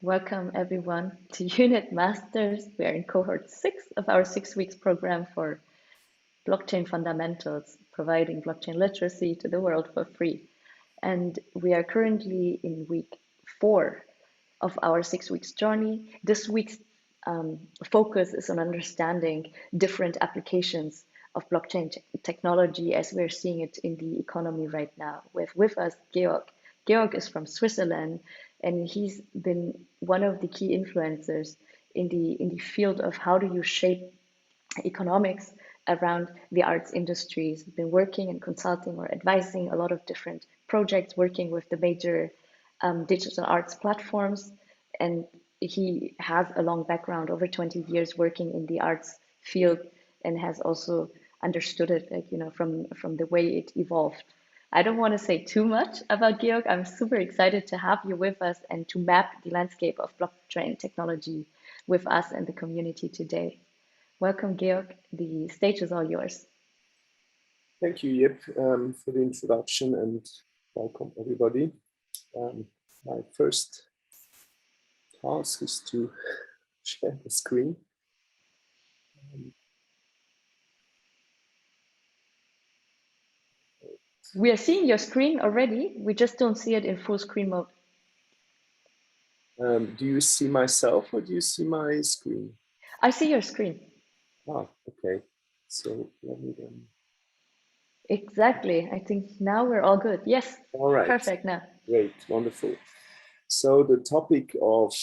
Welcome everyone to Unit Masters. We are in cohort 6 of our 6 weeks program for blockchain fundamentals, providing blockchain literacy to the world for free. And we are currently in week 4 of our 6 weeks journey. This week's focus is on understanding different applications of blockchain technology as we're seeing it in the economy right now. With us Georg. Georg is from Switzerland, and he's been one of the key influencers in the field of how do you shape economics around the arts industries. He's been working and consulting or advising a lot of different projects, working with the major digital arts platforms, and he has a long background, over 20 years working in the arts field, and has also understood it, like, from the way it evolved. I don't want to say too much about Georg. I'm super excited to have you with us and to map the landscape of blockchain technology with us and the community today. Welcome, Georg. The stage is all yours. Thank you, Yip, for the introduction, and welcome everybody. My first task is to share the screen. We are seeing your screen already. We just don't see it in full screen mode. Do you see myself or do you see my screen? I see your screen. Ah, okay. So let me then. Exactly. I think now we're all good. Yes. All right. Perfect now. Great. Wonderful. So the topic of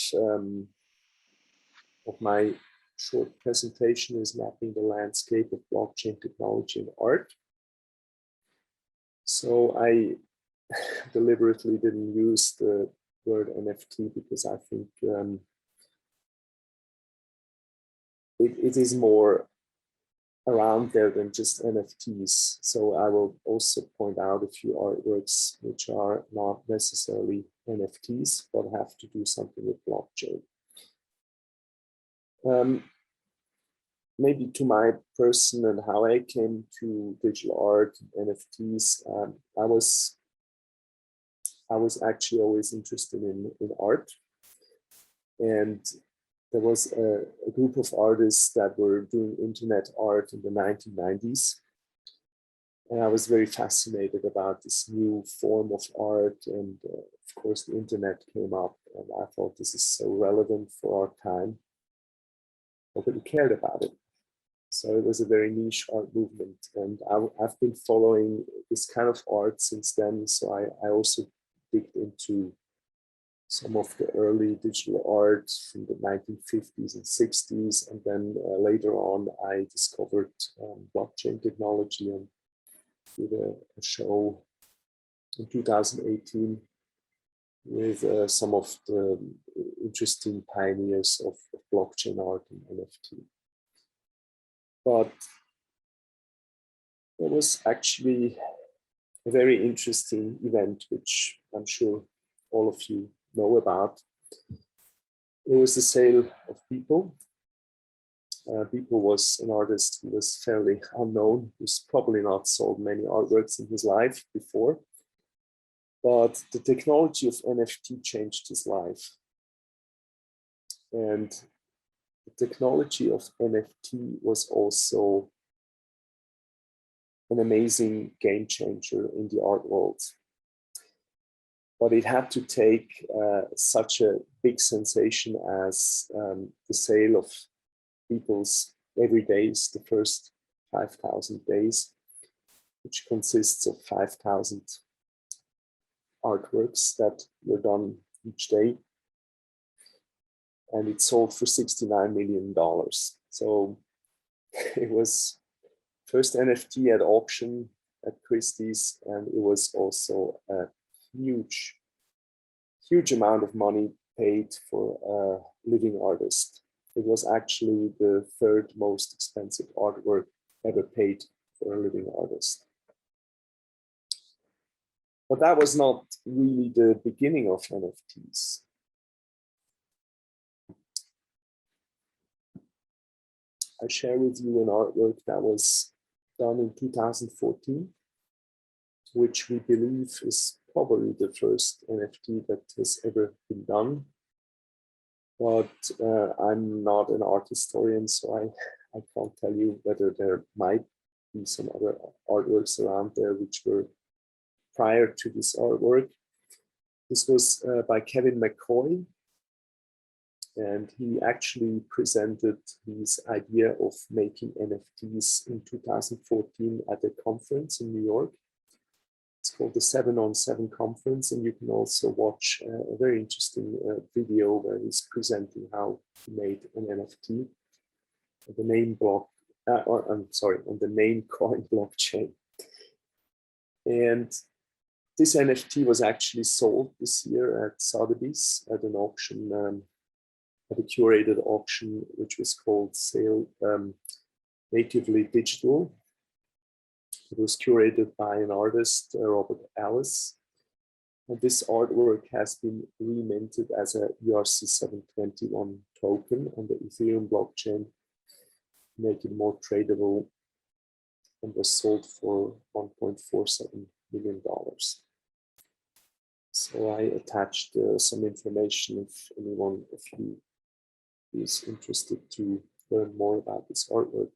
my short presentation is mapping the landscape of blockchain technology and art. So I deliberately didn't use the word NFT because I think it is more around there than just NFTs. So I will also point out a few artworks which are not necessarily NFTs, but have to do something with blockchain. Maybe to my person and how I came to digital art and NFTs, I was actually always interested in art. And there was a group of artists that were doing internet art in the 1990s. And I was very fascinated about this new form of art. And of course, the internet came up, and I thought this is so relevant for our time. Nobody cared about it. So it was a very niche art movement. And I've been following this kind of art since then. So I also digged into some of the early digital art from the 1950s and 60s. And then later on, I discovered blockchain technology and did a show in 2018 with some of the interesting pioneers of blockchain art and NFT. But there was actually a very interesting event, which I'm sure all of you know about. It was the sale of People. People was an artist who was fairly unknown, who's probably not sold many artworks in his life before. But the technology of NFT changed his life. And the technology of NFT was also an amazing game changer in the art world. But it had to take such a big sensation as the sale of People's Every Days, the first 5,000 days, which consists of 5,000 artworks that were done each day. And it sold for $69 million. So it was first NFT at auction at Christie's, and it was also a huge amount of money paid for a living artist. It was actually the third most expensive artwork ever paid for a living artist. But that was not really the beginning of NFTs. I share with you an artwork that was done in 2014, which we believe is probably the first NFT that has ever been done. but I'm not an art historian, so I can't tell you whether there might be some other artworks around there which were prior to this artwork. This was by Kevin McCoy, and he actually presented his idea of making NFTs in 2014 at a conference in New York. It's called the 7-on-7 conference, and you can also watch a very interesting video where he's presenting how he made an NFT on the name block, on the Minicoin blockchain. And this NFT was actually sold this year at Sotheby's at an auction, at a curated auction, which was called Sale Natively Digital. It was curated by an artist, Robert Ellis. And this artwork has been reminted as a ERC-721 token on the Ethereum blockchain, make it more tradable, and was sold for $1.47 million. So I attached some information if anyone of you is interested to learn more about this artwork.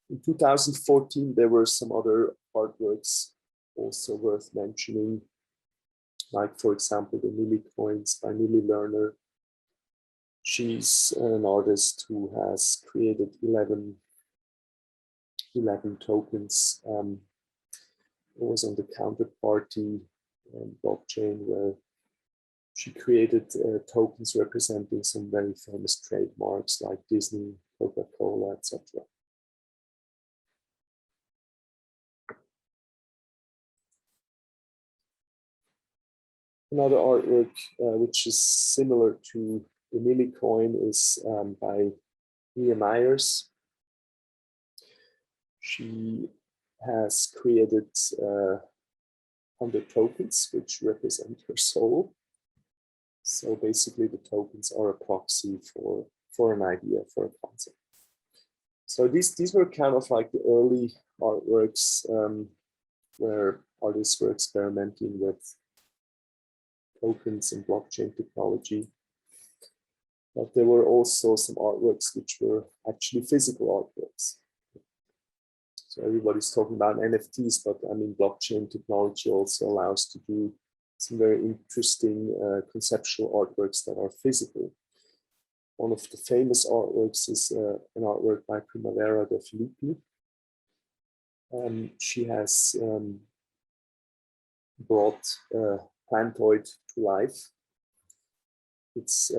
In 2014, there were some other artworks also worth mentioning, like, for example, the Minicoins by Millie Lerner. She's an artist who has created 11 tokens. It was on the Counterparty blockchain, where she created tokens representing some very famous trademarks like Disney, Coca-Cola, etc. Another artwork which is similar to the Minicoin is by Mia Myers. She has created 100 tokens which represent her soul. So basically the tokens are a proxy for an idea, for a concept. So these were kind of like the early artworks where artists were experimenting with tokens and blockchain technology. But there were also some artworks which were actually physical artworks. So everybody's talking about NFTs, but I mean, blockchain technology also allows to do some very interesting conceptual artworks that are physical. One of the famous artworks is an artwork by Primavera de Filippi. She has brought Plantoid to life. It's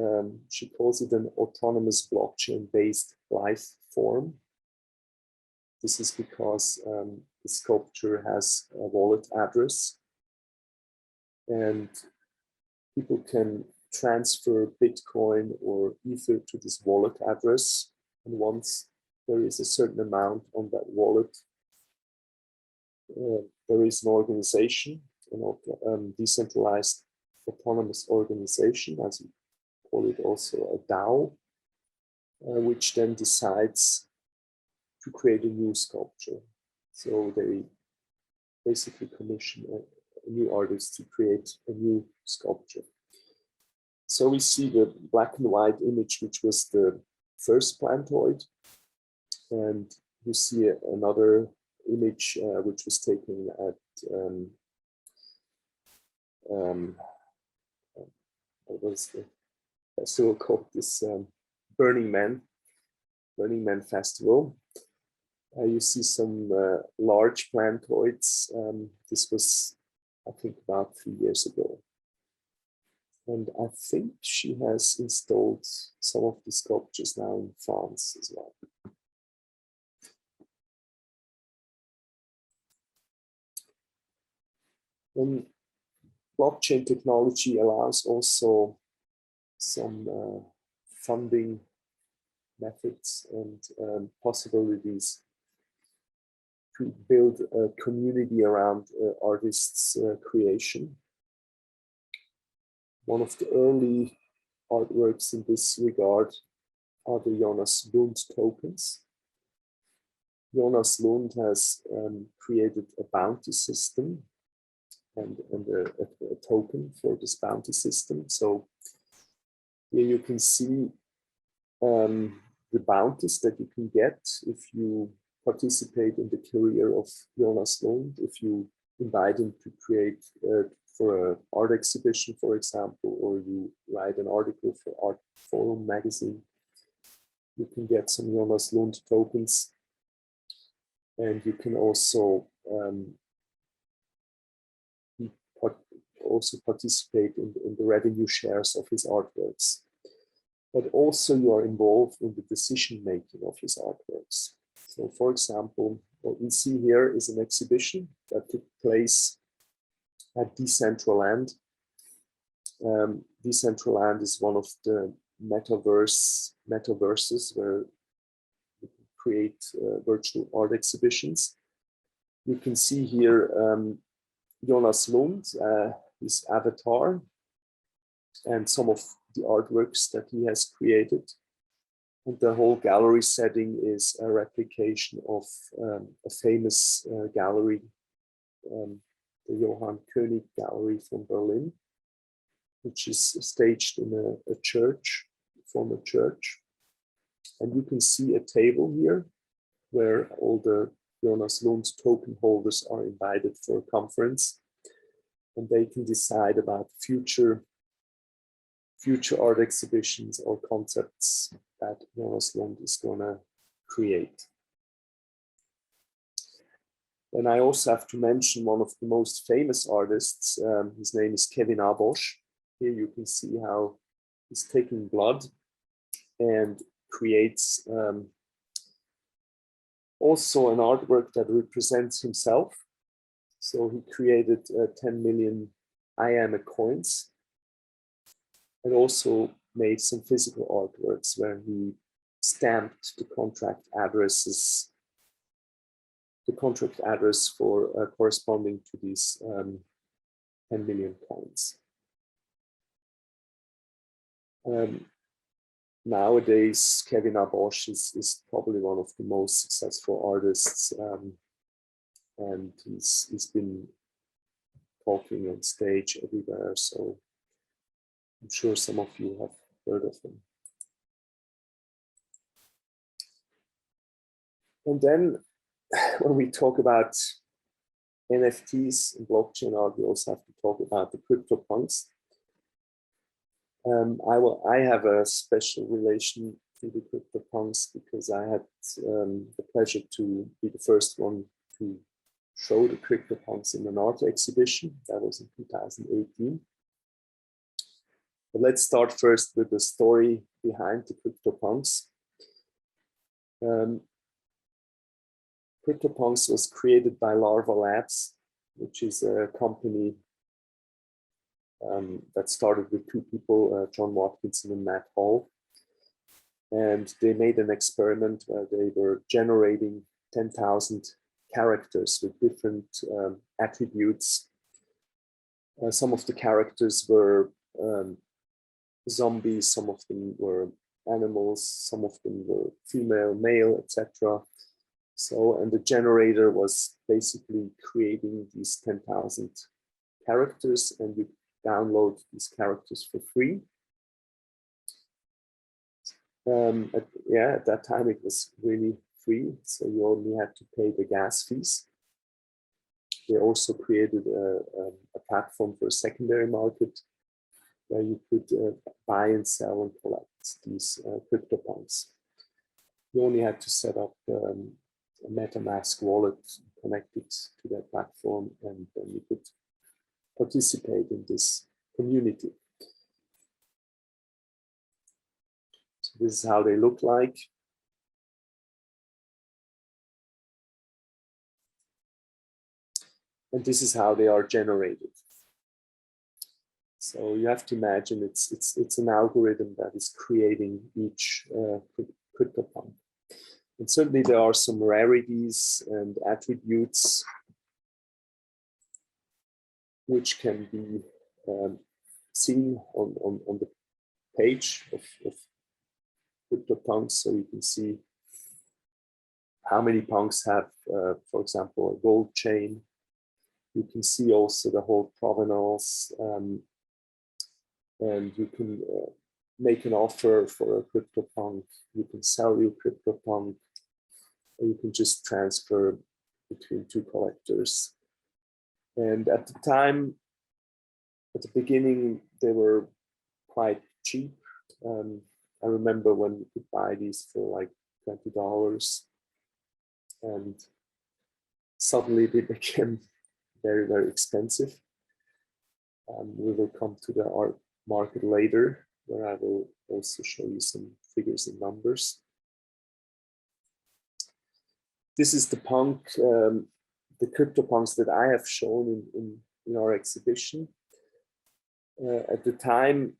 she calls it an autonomous blockchain-based life form. This is because the sculpture has a wallet address, and people can transfer Bitcoin or Ether to this wallet address. And once there is a certain amount on that wallet, there is an organization, decentralized autonomous organization, as we call it also a DAO, which then decides to create a new sculpture. So they basically commission a new artist to create a new sculpture. So we see the black and white image, which was the first Plantoid, and you see another image which was taken at what was the festival called, this Burning Man Festival. You see some large Plantoids. This was, I think, about 3 years ago. And I think she has installed some of the sculptures now in France as well. And blockchain technology allows also some funding methods and possibilities to build a community around artists' creation. One of the early artworks in this regard are the Jonas Lund tokens. Jonas Lund has created a bounty system and a token for this bounty system. So Here you can see the bounties that you can get if you participate in the career of Jonas Lund, if you invite him to create for an art exhibition, for example, or you write an article for Art Forum magazine. You can get some Jonas Lund tokens, and you can also participate in the revenue shares of his artworks. But also you are involved in the decision making of his artworks. So for example, what we see here is an exhibition that took place at Decentraland. Decentraland is one of the metaverses where you can create virtual art exhibitions. You can see here Jonas Lund, his avatar, and some of the artworks that he has created. And the whole gallery setting is a replication of a famous gallery, the Johann König Gallery from Berlin, which is staged in a church, former church. And you can see a table here where all the Jonas Lund token holders are invited for a conference, and they can decide about future art exhibitions or concepts that Jonas Lund is going to create. And I also have to mention one of the most famous artists. His name is Kevin Abosh. Here you can see how he's taking blood and creates also an artwork that represents himself. So he created 10 million I am a coins, and also made some physical artworks where he stamped the contract address for corresponding to these 10 million coins. Nowadays, Kevin Abosh is probably one of the most successful artists, and he's been talking on stage everywhere, so I'm sure some of you have heard of him. And then when we talk about NFTs and blockchain art, we also have to talk about the Cryptopunks. I have a special relation to the Cryptopunks because I had the pleasure to be the first one to show the Cryptopunks in an art exhibition. That was in 2018. But let's start first with the story behind the Cryptopunks. Cryptopunks was created by Larva Labs, which is a company that started with two people, John Watkinson and Matt Hall. And they made an experiment where they were generating 10,000 characters with different attributes. Some of the characters were zombies, some of them were animals, some of them were female, male, etc. So, and the generator was basically creating these 10,000 characters, and you download these characters for free. At that time it was really free, so you only had to pay the gas fees. They also created a platform for a secondary market where you could buy and sell and collect these Cryptopunks. You only had to set up a MetaMask wallet connected to that platform, and then you could participate in this community. So this is how they look like. And this is how they are generated. So you have to imagine it's an algorithm that is creating each Cryptopunk. And certainly there are some rarities and attributes which can be seen on the page of Cryptopunks. So you can see how many punks have, for example, a gold chain. You can see also the whole provenance, and you can make an offer for a CryptoPunk, you can sell your CryptoPunk, or you can just transfer between two collectors. And at the time, at the beginning, they were quite cheap. I remember when you could buy these for like $20, and suddenly they became very, very expensive. We will come to the art market later, where I will also show you some figures and numbers. This is the punk, the CryptoPunks that I have shown in our exhibition. At the time,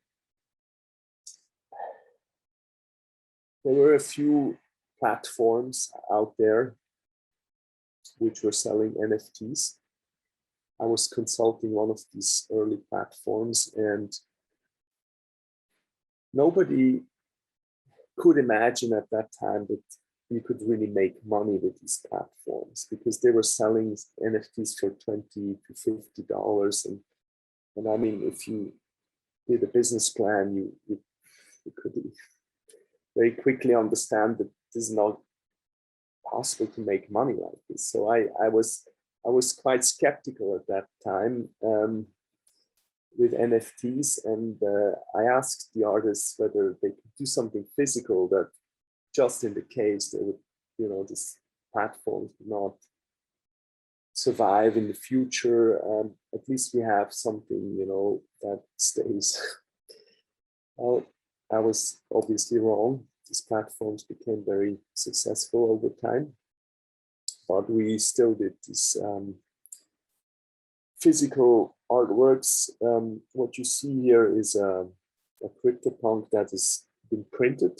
there were a few platforms out there which were selling NFTs. I was consulting one of these early platforms, and nobody could imagine at that time that you could really make money with these platforms, because they were selling NFTs for $20 to $50. And I mean, if you did a business plan, you could very quickly understand that this is not possible to make money like this. So I was quite skeptical at that time with NFTs, and I asked the artists whether they could do something physical, that just in the case they would, you know, this platform would not survive in the future, at least we have something, you know, that stays. Well, I was obviously wrong. These platforms became very successful over time, but we still did this physical artworks. What you see here is a CryptoPunk that has been printed,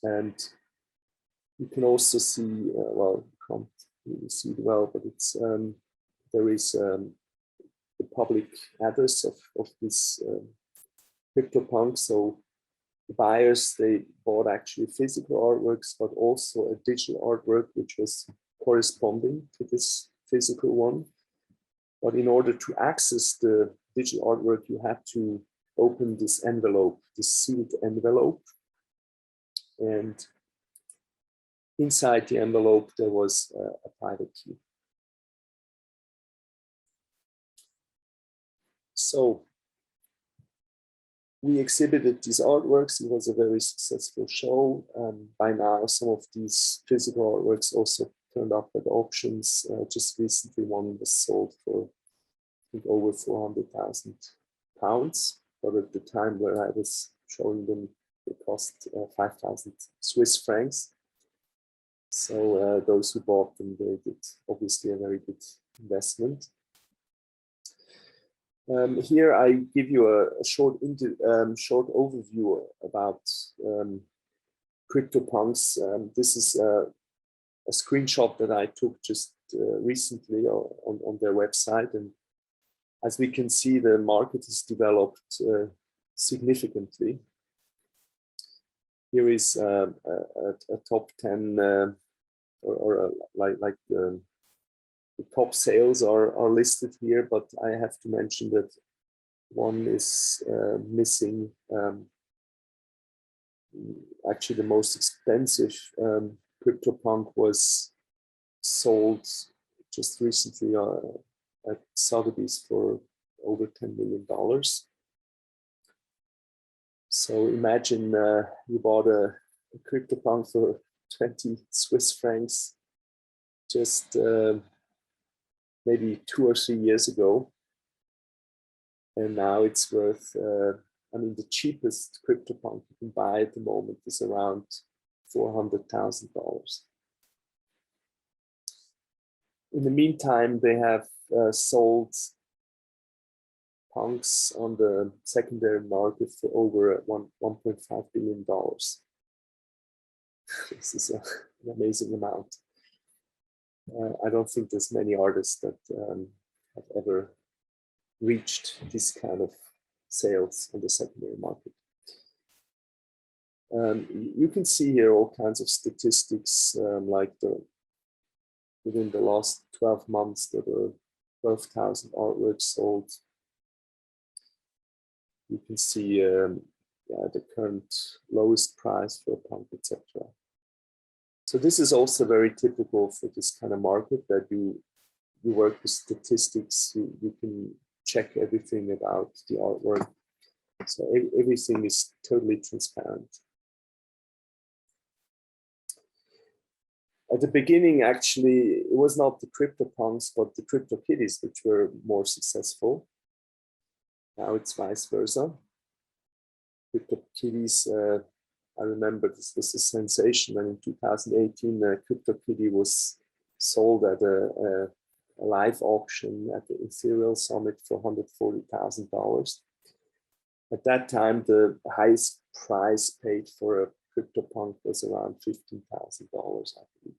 and you can also see, well, you can't really see it well, but it's there is the public address of this CryptoPunk. So the buyers, they bought actually physical artworks, but also a digital artwork which was corresponding to this physical one. But in order to access the digital artwork, you had to open this envelope, this sealed envelope. And inside the envelope, there was a private key. So we exhibited these artworks. It was a very successful show. By now, some of these physical artworks also turned up at auctions. Just recently, one was sold for, I think, over £400,000. But at the time where I was showing them, they cost 5,000 Swiss francs. So those who bought them, they did obviously a very good investment. Here I give you a short overview about CryptoPunks. This is a screenshot that I took just recently on their website, and as we can see, the market has developed significantly. Here is a top 10 like the top sales are listed here, but I have to mention that one is missing. Actually, the most expensive CryptoPunk was sold just recently at Sotheby's for over $10 million. So imagine you bought a CryptoPunk for 20 Swiss francs just maybe 2 or 3 years ago, and now it's worth, I mean, the cheapest CryptoPunk you can buy at the moment is around $400,000. In the meantime, they have sold punks on the secondary market for over $1.5 billion. This is an amazing amount. I don't think there's many artists that have ever reached this kind of sales on the secondary market. You can see here all kinds of statistics, like within the last 12 months, there were 12,000 artworks sold. You can see the current lowest price for a punk, etc. So this is also very typical for this kind of market, that you work with statistics, you can check everything about the artwork. So everything is totally transparent. At the beginning, actually, it was not the Cryptopunks, but the Cryptokitties which were more successful. Now it's vice versa. Cryptokitties, I remember this was a sensation when in 2018 a Cryptokitty was sold at a live auction at the Ethereal Summit for $140,000. At that time, the highest price paid for a Cryptopunk was around $15,000, I believe.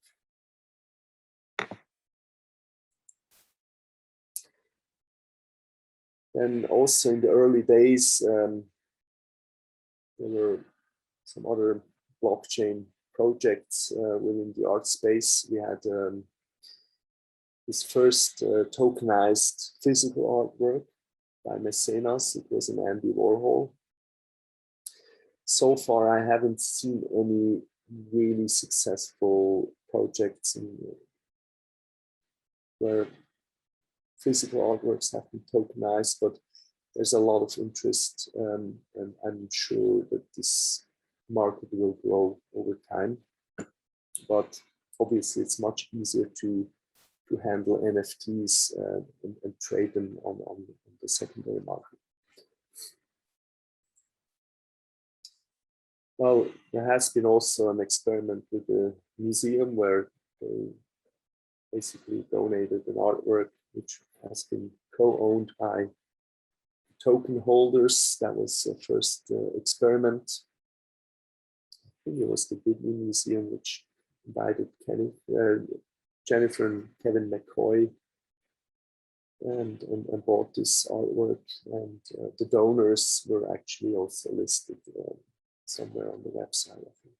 And also in the early days, there were some other blockchain projects within the art space. We had this first tokenized physical artwork by Mecenas. It was an Andy Warhol. So far, I haven't seen any really successful projects where physical artworks have been tokenized, but there's a lot of interest, and I'm sure that this market will grow over time. But obviously, it's much easier to handle NFTs and trade them on the secondary market. Well, there has been also an experiment with the museum where they basically donated an artwork which has been co-owned by token holders. That was the first experiment. I think it was the Whitney Museum which invited Jennifer and Kevin McCoy and bought this artwork, and the donors were actually also listed somewhere on the website, I think.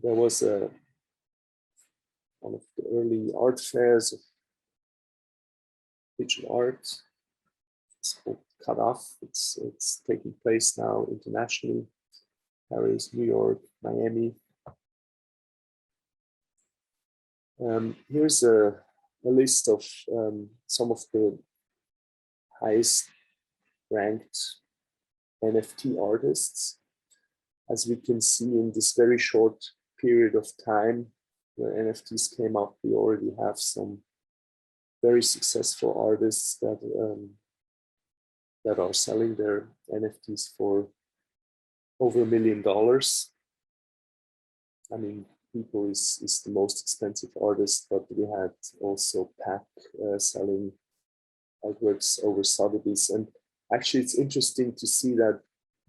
There was one of the early art fairs of digital art. It's called CutOff. It's taking place now internationally. Paris, New York, Miami. Here's a list of some of the highest ranked NFT artists. As we can see in this very short period of time where NFTs came up, we already have some very successful artists that are selling their NFTs for over $1 million. I mean, People is the most expensive artist, but we had also Pack selling artworks over Sotheby's. And actually, it's interesting to see that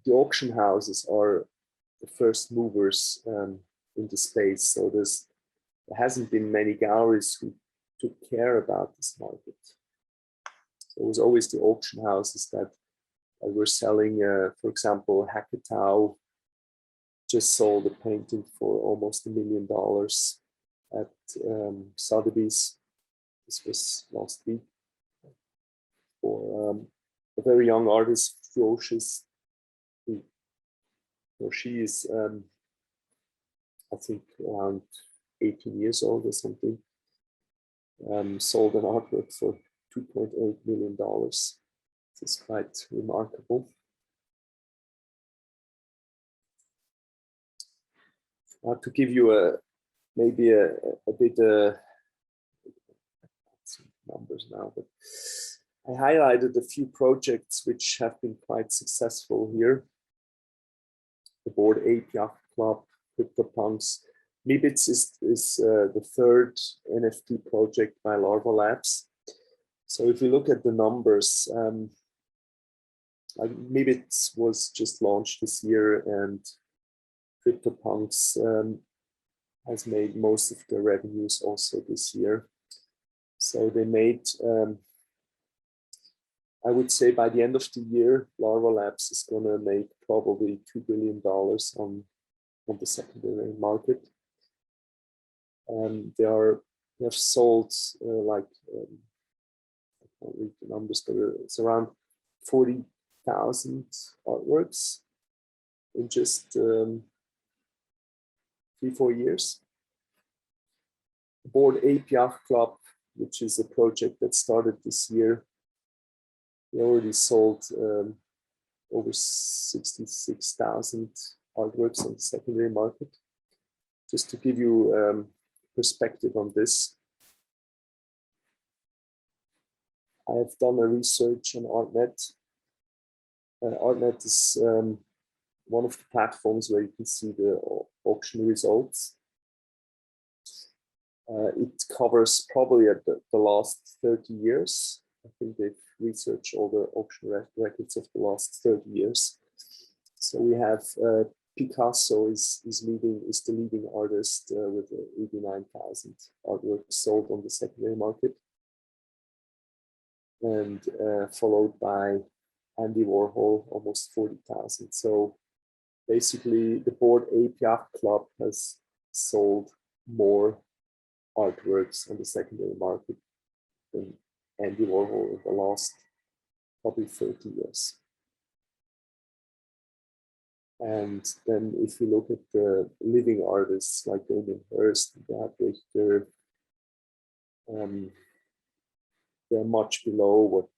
the auction houses are the first movers in the space. So there hasn't been many galleries who took care about this market. So it was always the auction houses that were selling, for example, Hacketau just sold a painting for almost $1 million at Sotheby's. This was last week. For a very young artist, Fioches, she is, I think, around 18 years old or something, sold an artwork for $2.8 million. This is quite remarkable. To give you maybe a bit numbers now, but I highlighted a few projects which have been quite successful here. The Bored Ape Yacht Club, Cryptopunks. Mibits is the third NFT project by Larva Labs. So if you look at the numbers, Mibits was just launched this year, and Cryptopunks has made most of the revenues also this year. So they made, I would say by the end of the year, Larva Labs is going to make probably $2 billion on the secondary market. They have sold I can't read the numbers, but it's around 40,000 artworks in just 3-4 years. Board API Club, which is a project that started this year, we already sold over 66,000 artworks on the secondary market. Just to give you perspective on this, I have done a research on ArtNet. ArtNet is one of the platforms where you can see the auction results. It covers probably the last 30 years. I think they've researched all the auction records of the last 30 years. So we have Picasso is the leading artist with 89,000 artworks sold on the secondary market, and followed by Andy Warhol, almost 40,000. So basically, the Board API Club has sold more artworks on the secondary market than Andy Warhol in the last probably 30 years. And then if you look at the living artists like Damien Hirst and Brad Richter, they're much below what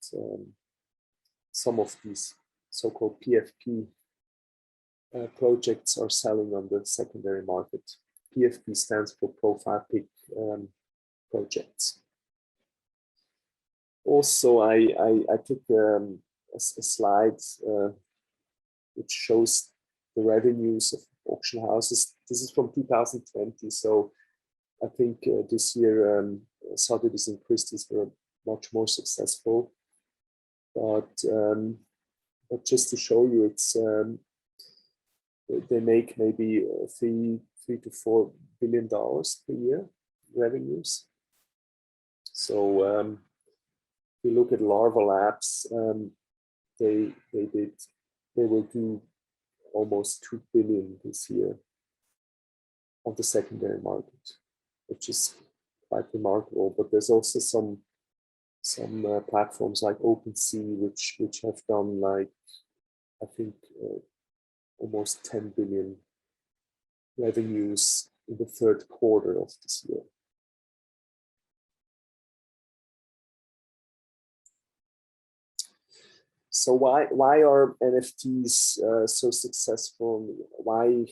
some of these so-called PFP projects are selling on the secondary market. PFP stands for Profile Pic projects. Also, I took a slide which shows the revenues of auction houses. This is from 2020, so I think this year Sotheby's and Christie's were much more successful. But just to show you, it's they make maybe $3 to $4 billion per year revenues. So if you look at Larva Labs, they will do almost 2 billion this year on the secondary market, which is quite remarkable. But there's also some platforms like OpenSea, which have done, like, I think almost 10 billion revenues in the third quarter of this year. So why are NFTs so successful? Why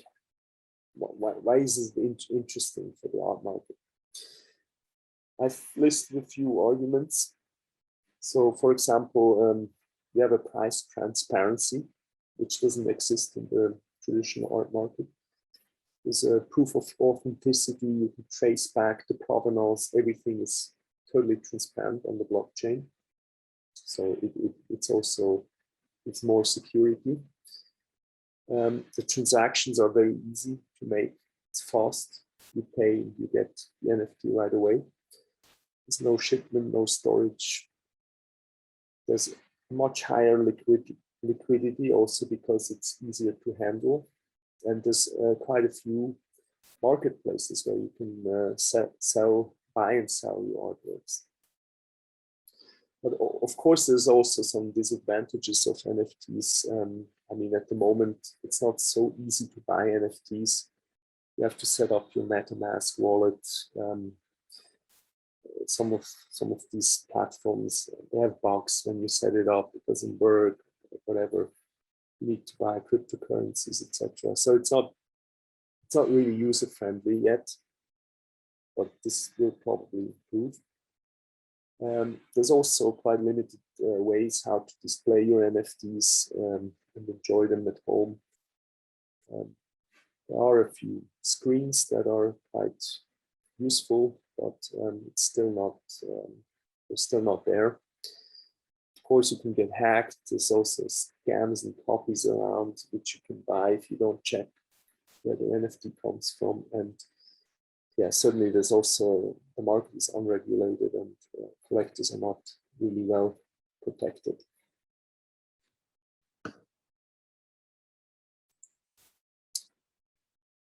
is it interesting for the art market? I've listed a few arguments. So, for example, we have a price transparency, which doesn't exist in the traditional art market. There's a proof of authenticity. You can trace back the provenance. Everything is totally transparent on the blockchain. So it's more security. The transactions are very easy to make. It's fast. You pay, you get the NFT right away. There's no shipment, no storage. There's much higher liquidity also because it's easier to handle. And there's quite a few marketplaces where you can buy and sell your artworks. But of course, there's also some disadvantages of NFTs. I mean, at the moment, it's not so easy to buy NFTs. You have to set up your MetaMask wallet. Some of these platforms, they have bugs when you set it up. It doesn't work, whatever. You need to buy cryptocurrencies, etc. So it's not really user friendly yet, but this will probably improve. There's also quite limited ways how to display your NFTs and enjoy them at home. There are a few screens that are quite useful, but it's still not they're still not there. Of course, you can get hacked. There's also scams and copies around which you can buy if you don't check where the NFT comes from. And yeah, certainly there's also, the market is unregulated and collectors are not really well protected.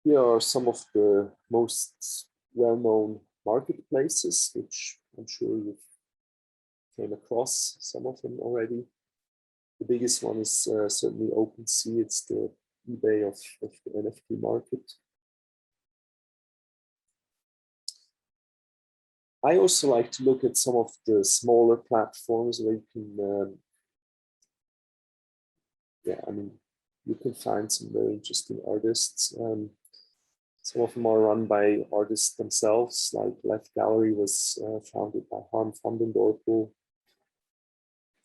Here are some of the most well-known marketplaces, which I'm sure you've came across some of them already. The biggest one is certainly OpenSea. It's the eBay of the NFT market. I also like to look at some of the smaller platforms where you can, you can find some very interesting artists. Some of them are run by artists themselves, like Left Gallery was founded by Harm van den Dorpel.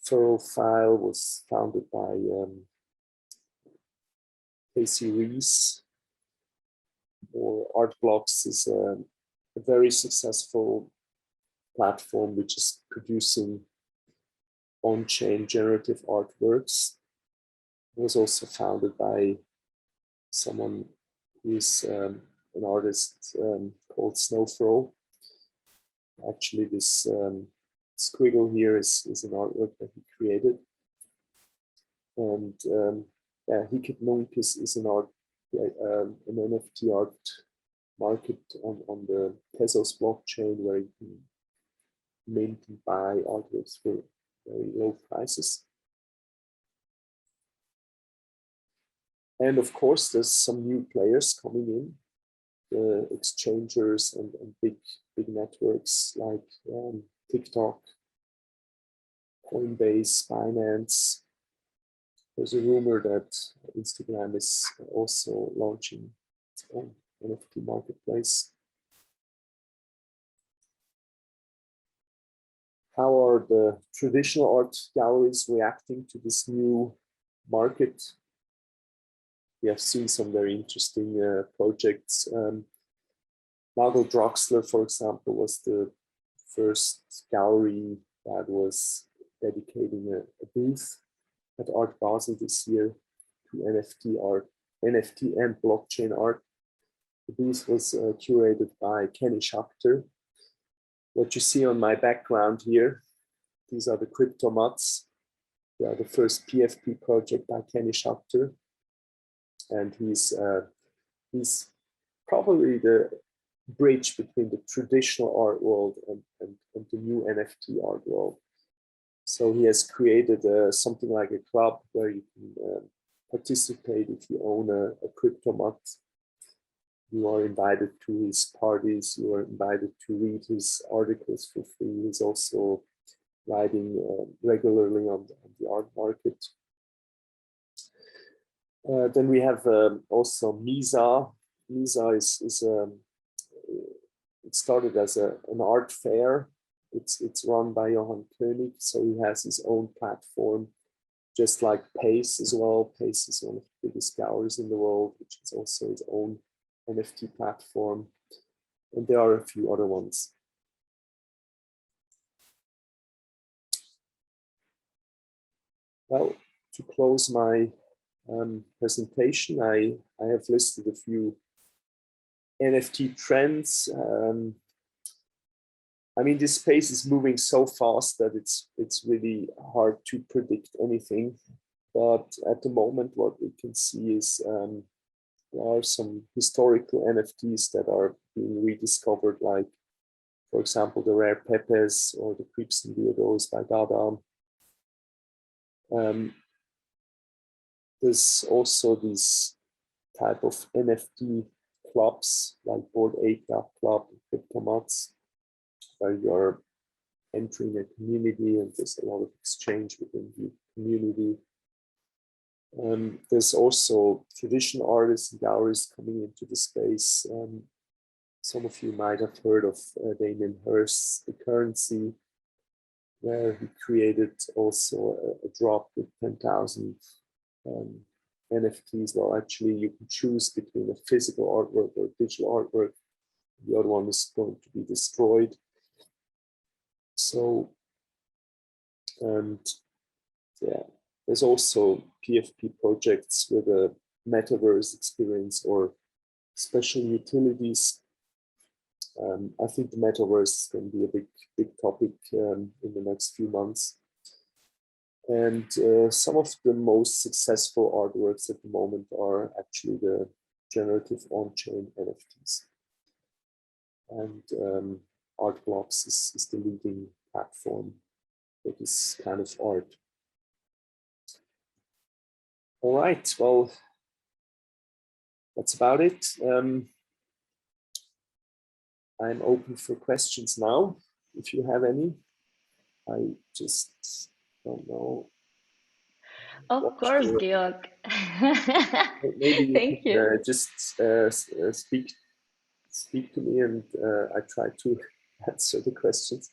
Furrow File was founded by Casey Rees. Or Art Blocks is a very successful platform which is producing on-chain generative artworks. It was also founded by someone who's an artist called Snowfro. Actually, this squiggle here is an artwork that he created. And Hikit is an NFT art market on the Tezos blockchain where you can mint and buy artworks for very low prices. And of course, there's some new players coming in, the exchangers and big networks like TikTok, Coinbase, Binance. There's a rumor that Instagram is also launching its own NFT marketplace. How are the traditional art galleries reacting to this new market? We have seen some very interesting projects. Nagel Draxler, for example, was the first gallery that was dedicating a booth at Art Basel this year to NFT art, NFT and blockchain art. The booth was curated by Kenny Schachter. What you see on my background here, these are the Cryptopunks. They are the first PFP project by Kenny Schachter. And he's probably the bridge between the traditional art world and the new NFT art world. So he has created something like a club where you can participate if you own a Cryptopunk. You are invited to his parties, you are invited to read his articles for free. He's also writing regularly on the art market. Then we have also Misa. Misa it started as an art fair. It's run by Johann König, so he has his own platform, just like Pace as well. Pace is one of the biggest galleries in the world, which is also its own NFT platform. And there are a few other ones. Well, to close my presentation, I have listed a few NFT trends. I mean, this space is moving so fast that it's really hard to predict anything. But at the moment, what we can see is there are some historical NFTs that are being rediscovered, like, for example, the rare Pepes or the Creeps and Weirdos by Dada. There's also these type of NFT clubs like Bored Ape Club and Cryptopunks, where you're entering a community and there's a lot of exchange within the community. There's also traditional artists and galleries coming into the space. Some of you might have heard of Damien Hirst's The Currency, where he created also a drop with 10,000 NFTs. Well, actually, you can choose between a physical artwork or digital artwork. The other one is going to be destroyed. So, and yeah, there's also PFP projects with a Metaverse experience or special utilities. I think the Metaverse is going to be a big topic in the next few months. And some of the most successful artworks at the moment are actually the generative on-chain NFTs. And Art Blocks is the leading platform for this kind of art. All right, well, that's about it. I'm open for questions now, if you have any. I just don't know. Of course, Georg. Maybe you Thank you. can just speak to me, and I try to answer the questions.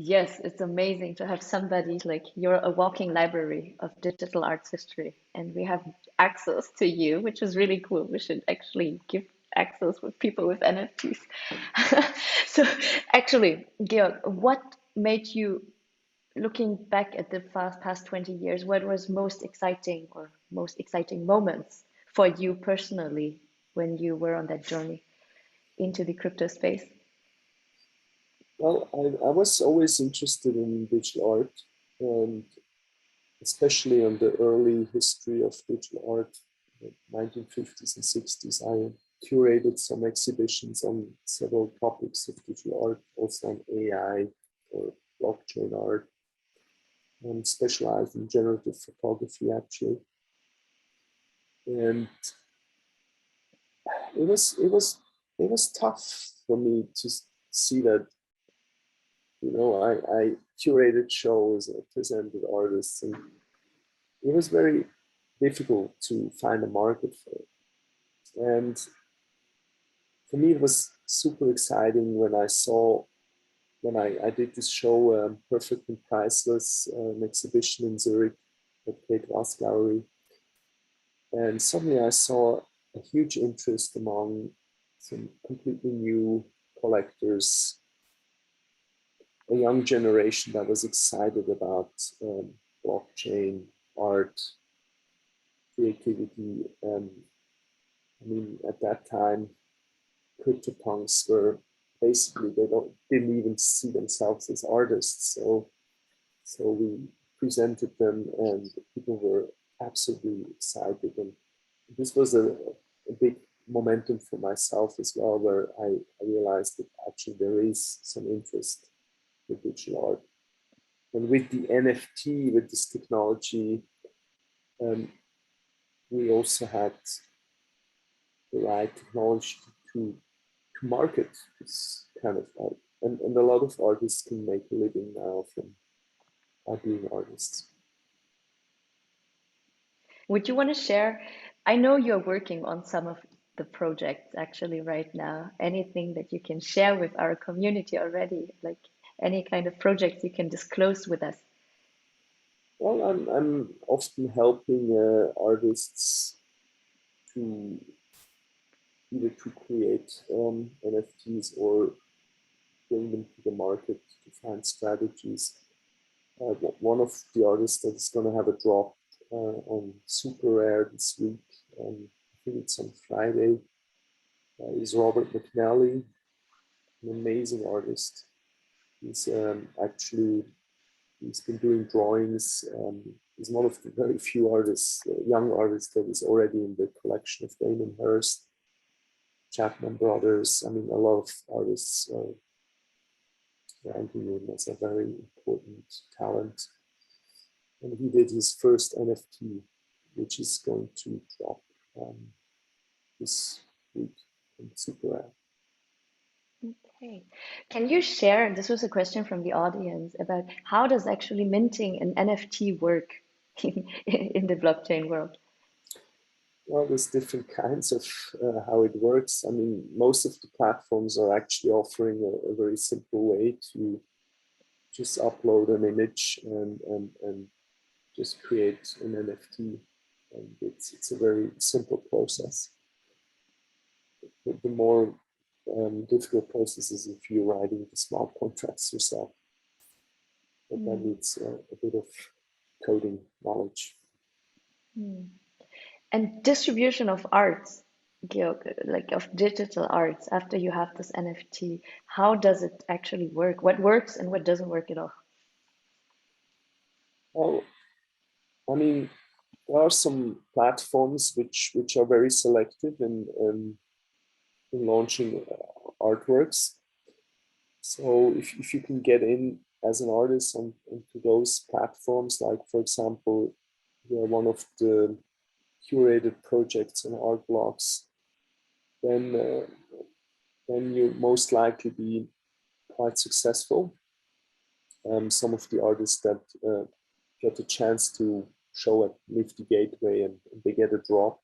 Yes, it's amazing to have somebody like you're a walking library of digital arts history, and we have access to you, which is really cool. We should actually give access with people with NFTs. So, actually, Georg, what made you, looking back at the past 20 years, what was most exciting or most exciting moments for you personally when you were on that journey into the crypto space? Well, I was always interested in digital art, and especially on the early history of digital art, the 1950s and 60s. I curated some exhibitions on several topics of digital art, also on AI or blockchain art, and specialized in generative photography actually. And it was tough for me to see that, you know, I curated shows, I presented artists, and it was very difficult to find a market for it. And for me, it was super exciting when I did this show, Perfect and Priceless, an exhibition in Zurich at Kate Glass Gallery. And suddenly I saw a huge interest among some completely new collectors, a young generation that was excited about blockchain, art, creativity. I mean, at that time, Cryptopunks were basically, didn't even see themselves as artists. So we presented them, and people were absolutely excited. And this was a big momentum for myself as well, where I realized that actually there is some interest in digital art. And with the NFT, with this technology, we also had the right technology to market this kind of art. And a lot of artists can make a living now from being artists. Would you want to share? I know you're working on some of the projects actually right now. Anything that you can share with our community already, like any kind of projects you can disclose with us? Well, I'm often helping artists to either to create NFTs or bring them to the market to find strategies. One of the artists that is going to have a drop on Super Rare this week, I think it's on Friday, is Robert McNally, an amazing artist. He's actually, he's been doing drawings. He's one of the very few artists, young artists, that is already in the collection of Damon Hirst, Chapman Brothers. I mean, a lot of artists are ranking him as a very important talent. And he did his first NFT, which is going to drop this week in Super Rare. Okay. Can you share, this was a question from the audience, about how does actually minting an NFT work in the blockchain world? Well, there's different kinds of how it works. I mean, most of the platforms are actually offering a very simple way to just upload an image and just create an NFT. And it's a very simple process. The more difficult process is if you're writing the smart contracts yourself. But that needs a bit of coding knowledge. And distribution of arts, Georg, like of digital arts, after you have this NFT, how does it actually work? What works and what doesn't work at all? Well, I mean, there are some platforms which are very selective in launching artworks. So if you can get in as an artist into those platforms, like for example, we are one of the curated projects and art blocks, then you most likely be quite successful. Some of the artists that get a chance to show at Nifty Gateway and they get a drop,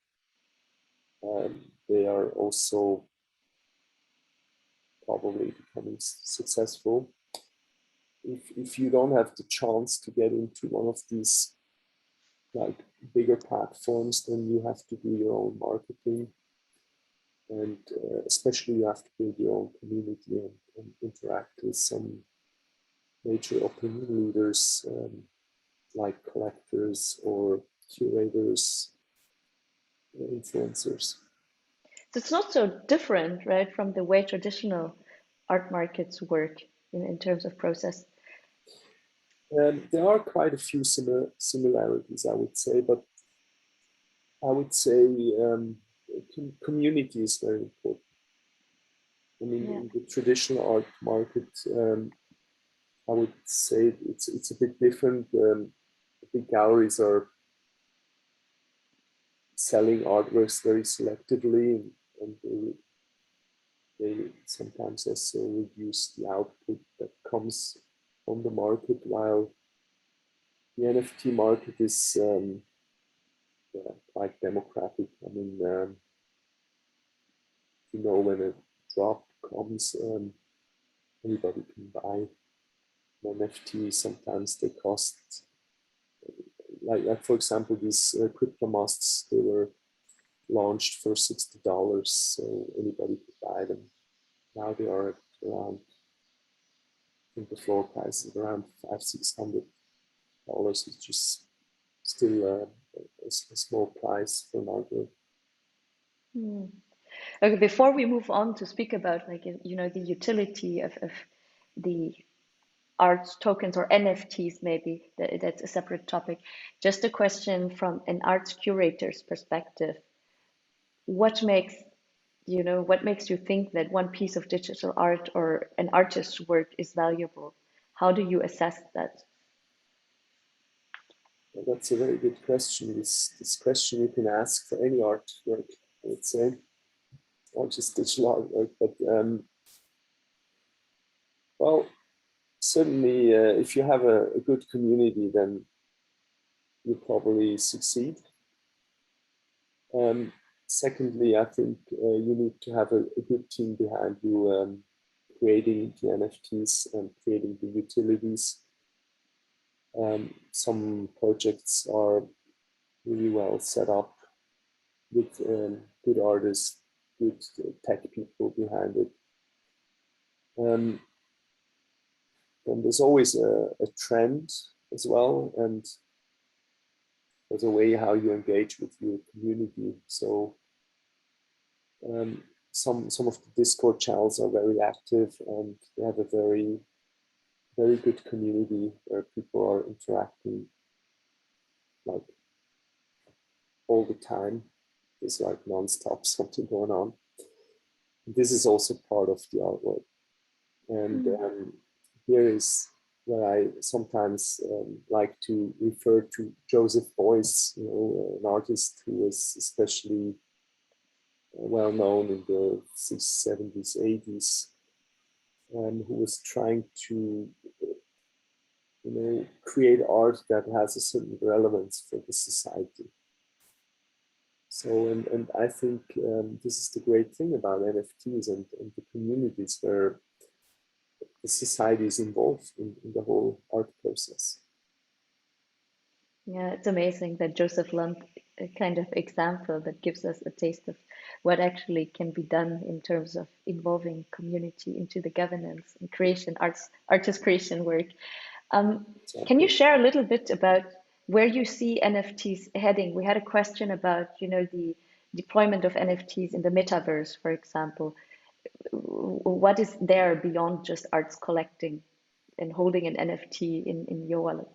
they are also probably becoming successful. If you don't have the chance to get into one of these like bigger platforms, then you have to do your own marketing, and especially you have to build your own community and interact with some major opinion leaders, like collectors or curators, influencers. So it's not so different, right, from the way traditional art markets work in terms of process. There are quite a few similarities, I would say, but I would say community is very important. I mean, in the traditional art market, I would say it's a bit different. The big galleries are selling artworks very selectively, and they sometimes also reduce the output that comes on the market, while the NFT market is quite democratic. I mean, you know, when a drop comes, anybody can buy an NFT. Sometimes they cost, like for example, these crypto masks, they were launched for $60, so anybody could buy them. Now they are at around, I think the floor price is around $500-600, which is still a small price for an artwork. Okay, before we move on to speak about, like, you know, the utility of the art tokens or NFTs, maybe that's a separate topic. Just a question from an arts curator's perspective. What makes, you know, what makes you think that one piece of digital art or an artist's work is valuable? How do you assess that? Well, that's a very good question. This question you can ask for any artwork, I would say, not just digital artwork, but well, certainly if you have a good community, then you probably succeed. Secondly, I think you need to have a good team behind you, creating the NFTs and creating the utilities. Some projects are really well set up with good artists, good tech people behind it. Then there's always a trend as well, and there's a way how you engage with your community. So some of the Discord channels are very active, and they have a very good community where people are interacting like all the time. There's like non-stop something going on. This is also part of the artwork, and here is where I sometimes like to refer to Joseph Beuys, you know, an artist who was especially well known in the 60s, 70s, 80s, who was trying to, you know, create art that has a certain relevance for the society. So, and I think this is the great thing about NFTs and the communities where the society is involved in the whole art process. Yeah, it's amazing that Joseph Lund, a kind of example that gives us a taste of what actually can be done in terms of involving community into the governance and creation, artist creation work. Can you share a little bit about where you see NFTs heading? We had a question about, you know, the deployment of NFTs in the metaverse, for example. What is there beyond just arts collecting and holding an NFT in your wallet?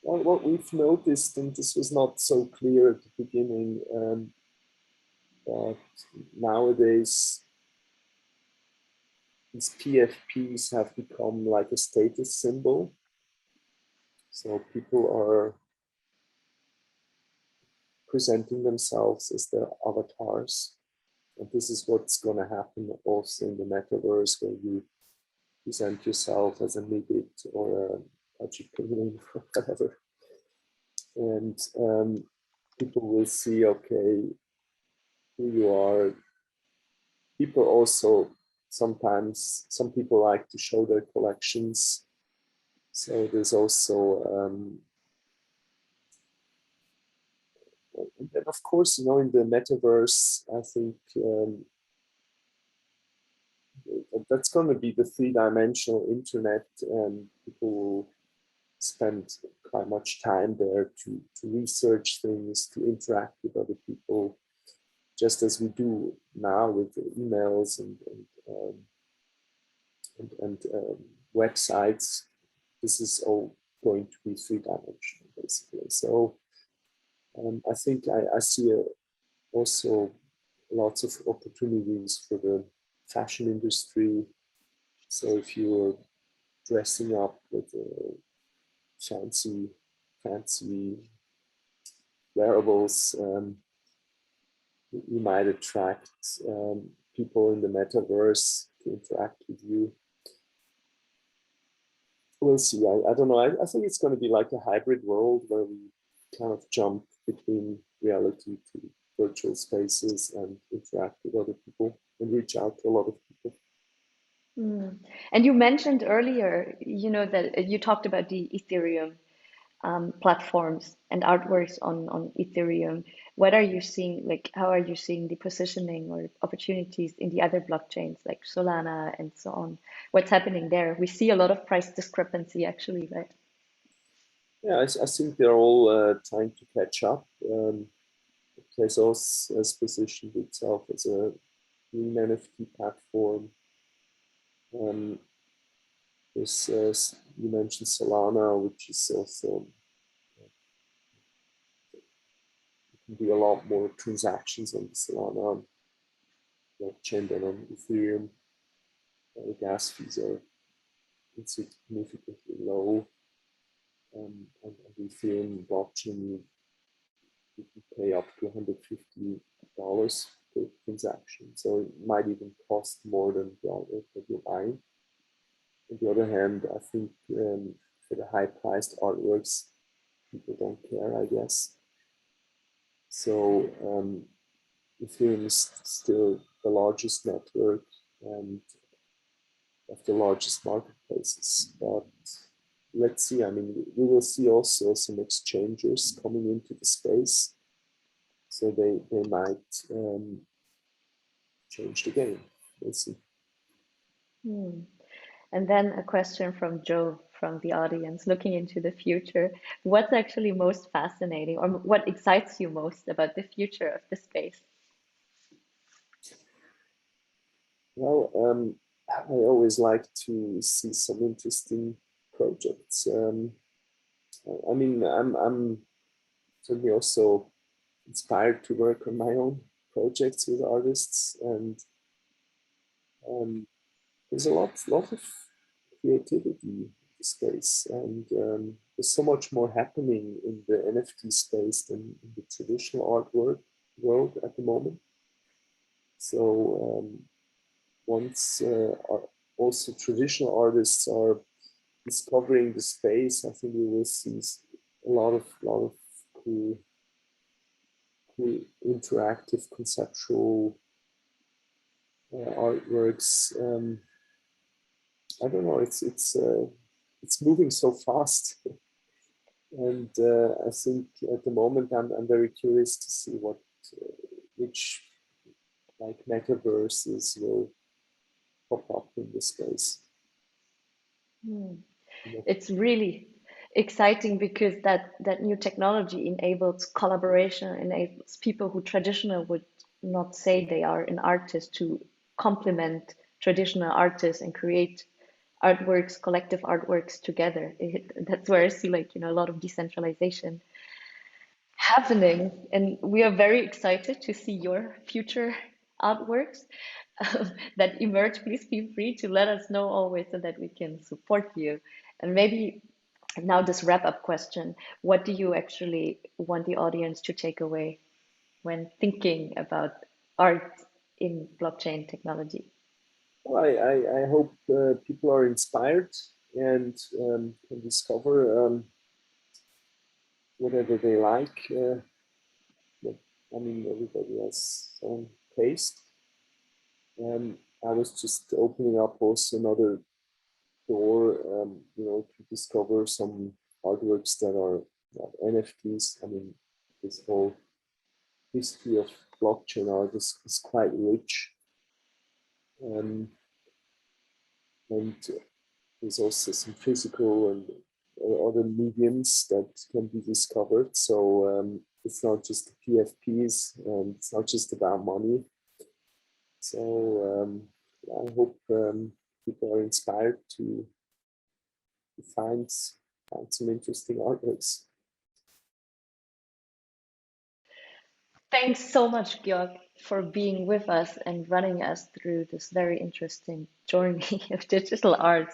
Well, what we've noticed, and this was not so clear at the beginning, but nowadays these PFPs have become like a status symbol. So people are presenting themselves as their avatars. And this is what's going to happen also in the metaverse, where you present yourself as a Nibit or a Chicken or whatever. And people will see, okay, who you are. People also sometimes, some people like to show their collections. So there's also, and then of course, you know, in the metaverse, I think that's going to be the three-dimensional internet, and people will spend quite much time there to research things, to interact with other people, just as we do now with emails and websites. This is all going to be three-dimensional, basically. So I think I see also lots of opportunities for the fashion industry. So if you're dressing up with fancy wearables, you might attract people in the metaverse to interact with you. We'll see. I don't know. I think it's going to be like a hybrid world where we kind of jump between reality to virtual spaces and interact with other people and reach out to a lot of people. And you mentioned earlier, you know, that you talked about the Ethereum platforms and artworks on Ethereum. What are you seeing, like, how are you seeing the positioning or opportunities in the other blockchains like Solana and so on? What's happening there? We see a lot of price discrepancy, right? Yeah, I think they're all trying to catch up. Tezos has positioned itself as a green NFT platform. There's, you mentioned Solana, which is also can be a lot more transactions on the Solana blockchain than on Ethereum. The gas fees are significantly low. On the Ethereum blockchain, you can pay up to $150 per transaction. So it might even cost more than the artwork that you're buying. On the other hand, I think for the high-priced artworks, people don't care, I guess. So Ethereum is still the largest network and of the largest marketplaces. But let's see. I mean, we will see also some exchangers coming into the space. So they might change the game. We'll see. And then a question from Joe from the audience, looking into the future. What's actually most fascinating, or what excites you most about the future of the space? Well, I always like to see some interesting projects. I mean, I'm certainly also inspired to work on my own projects with artists, and there's a lot of creativity in the space, and there's so much more happening in the NFT space than in the traditional artwork world at the moment. So once also traditional artists are discovering the space, I think we will see a lot of cool interactive conceptual artworks. I don't know. It's moving so fast, and I think at the moment I'm very curious to see which like metaverses will pop up in this space. It's really exciting because that new technology enables collaboration, enables people who traditionally would not say they are an artist to complement traditional artists and create artworks, collective artworks together. That's where I see, like, you know, a lot of decentralization happening, and we are very excited to see your future artworks that emerge. Please feel free to let us know always so that we can support you. And maybe Now this wrap-up question, what do you actually want the audience to take away when thinking about art in blockchain technology? Well, I hope people are inspired and can discover whatever they like. I mean, everybody has their own taste. And I was just opening up also another door, to discover some artworks that are NFTs. I mean, this whole history of blockchain art is quite rich. And there's also some physical and other mediums that can be discovered. So it's not just the PFPs, and it's not just about money. So I hope people are inspired to find some interesting artworks. Thanks so much, Georg, for being with us and running us through this very interesting journey of digital art.